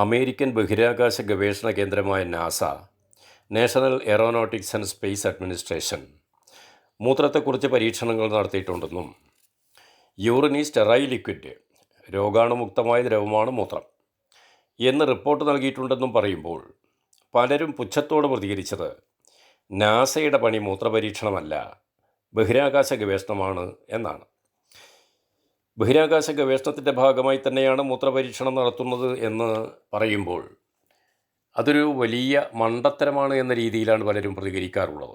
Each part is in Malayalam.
അമേരിക്കൻ ബഹിരാകാശ ഗവേഷണ കേന്ദ്രമായ NASA, national aeronautics and space administration മൂത്രത്തെക്കുറിച്ച് പരീക്ഷണങ്ങൾ നടത്തിയിട്ടുണ്ടെന്നും യൂറിൻ ഈസ് സ്റ്റെറൈൽ ലിക്വിഡ്, രോഗാണുമുക്തമായ ദ്രവമാണ് മൂത്രം എന്ന് റിപ്പോർട്ട് നൽകിയിട്ടുണ്ടെന്നും പറയുമ്പോൾ പലരും പുച്ഛത്തോട് പ്രതികരിച്ചത് നാസയുടെ പണി മൂത്രപരീക്ഷണമല്ല, ബഹിരാകാശ ഗവേഷണമാണ് എന്നാണ്. ബഹിരാകാശ ഗവേഷണത്തിൻ്റെ ഭാഗമായി തന്നെയാണ് മൂത്രപരീക്ഷണം നടത്തുന്നത് എന്ന് പറയുമ്പോൾ അതൊരു വലിയ മണ്ടത്തരമാണ് എന്ന രീതിയിലാണ് പലരും പ്രതികരിക്കാറുള്ളത്.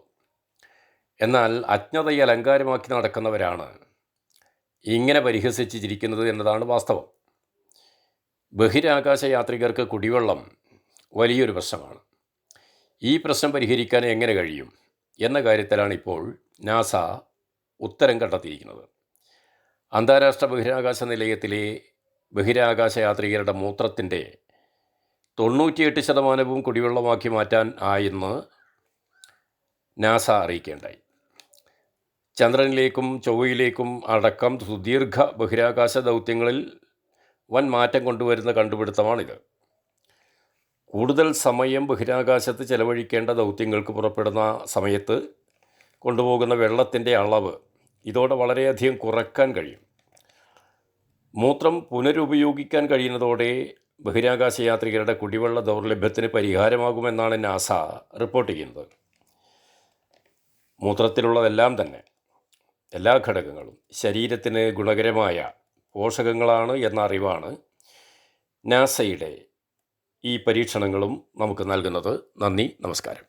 എന്നാൽ അജ്ഞതയെ അലങ്കാരമാക്കി നടക്കുന്നവരാണ് ഇങ്ങനെ പരിഹസിച്ച് ചിരിക്കുന്നത് എന്നതാണ് വാസ്തവം. ബഹിരാകാശ യാത്രികർക്ക് കുടിവെള്ളം വലിയൊരു പ്രശ്നമാണ്. ഈ പ്രശ്നം പരിഹരിക്കാൻ എങ്ങനെ കഴിയും എന്ന കാര്യത്തിലാണ് ഇപ്പോൾ നാസ ഉത്തരം കണ്ടെത്തിയിരിക്കുന്നത്. അന്താരാഷ്ട്ര ബഹിരാകാശ നിലയത്തിലെ ബഹിരാകാശ യാത്രികരുടെ മൂത്രത്തിൻ്റെ 98% കുടിവെള്ളമാക്കി മാറ്റാൻ ആയെന്ന് നാസ അറിയിക്കുകയുണ്ടായി. ചന്ദ്രനിലേക്കും ചൊവ്വയിലേക്കും അടക്കം സുദീർഘ ബഹിരാകാശ ദൗത്യങ്ങളിൽ വൻ മാറ്റം കൊണ്ടുവരുന്ന കണ്ടുപിടുത്തമാണിത്. കൂടുതൽ സമയം ബഹിരാകാശത്ത് ചെലവഴിക്കേണ്ട ദൗത്യങ്ങൾക്ക് പുറപ്പെടുന്ന സമയത്ത് കൊണ്ടുപോകുന്ന വെള്ളത്തിൻ്റെ അളവ് ഇതോടെ വളരെയധികം കുറയ്ക്കാൻ കഴിയും. മൂത്രം പുനരുപയോഗിക്കാൻ കഴിയുന്നതോടെ ബഹിരാകാശ യാത്രികരുടെ കുടിവെള്ള ദൗർലഭ്യത്തിന് പരിഹാരമാകുമെന്നാണ് നാസ റിപ്പോർട്ട് ചെയ്യുന്നത്. മൂത്രത്തിലുള്ളതെല്ലാം തന്നെ, എല്ലാ ഘടകങ്ങളും ശരീരത്തിന് ഗുണകരമായ പോഷകങ്ങളാണ് എന്ന അറിവാണ് നാസയുടെ ഈ പരീക്ഷണങ്ങളും നമുക്ക് നൽകുന്നത്. നന്ദി, നമസ്കാരം.